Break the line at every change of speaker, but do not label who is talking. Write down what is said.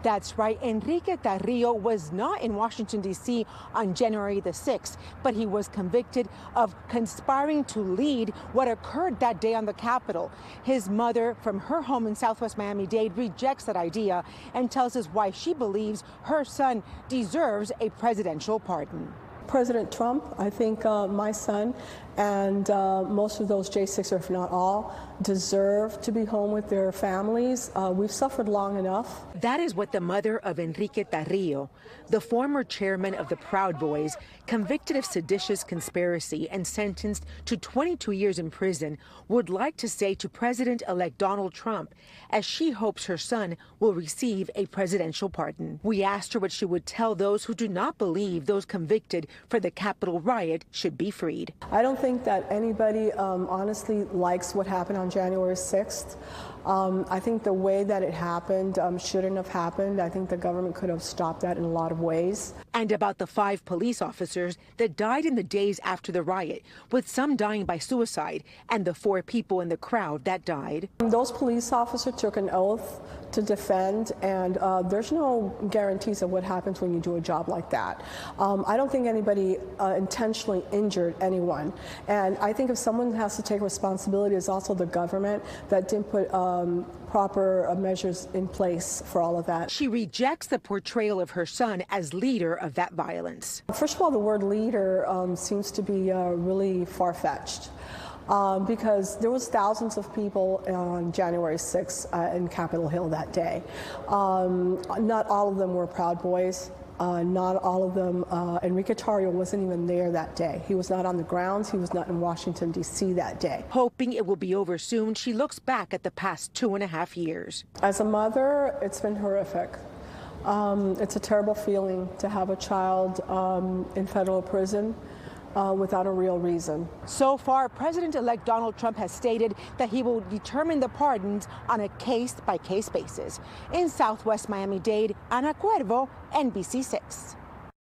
That's right. Enrique Tarrio was not in Washington, D.C. on January the 6th, but he was convicted of conspiring to lead what occurred that day on the Capitol. His mother, from her home in Southwest Miami-Dade, rejects that idea and tells us why she believes her son deserves a presidential pardon.
President Trump, I think my son and most of those J6, or if not all, deserve to be home with their families. We've suffered long enough.
That is what the mother of Enrique Tarrio, the former chairman of the Proud Boys, convicted of seditious conspiracy and sentenced to 22 years in prison, would like to say to President-elect Donald Trump, as she hopes her son will receive a presidential pardon. We asked her what she would tell those who do not believe those convicted for the Capitol riot should be freed.
I don't think that anybody honestly likes what happened on January 6th. I think the way that it happened shouldn't have happened. I think the government could have stopped that in a lot of ways.
And about the 5 police officers that died in the days after the riot, with some dying by suicide, and the 4 people in the crowd that died.
Those police officers took an oath to defend, and there's no guarantees of what happens when you do a job like that. I don't think anybody intentionally injured anyone. And I think if someone has to take responsibility, it's also the government that didn't put proper measures in place for all of that.
She rejects the portrayal of her son as leader of that violence.
First of all, the word leader seems to be really far-fetched. Because there was thousands of people on January 6th in Capitol Hill that day. Not all of them were Proud Boys. Not all of them. Enrique Tarrio wasn't even there that day. He was not on the grounds. He was not in Washington, D.C. that day.
Hoping it will be over soon, she looks back at the past 2.5 years.
As a mother, it's been horrific. It's a terrible feeling to have a child in federal prison without a real reason.
So far, President-elect Donald Trump has stated that he will determine the pardons on a case-by-case basis. In Southwest Miami-Dade, Ana Cuervo, NBC6.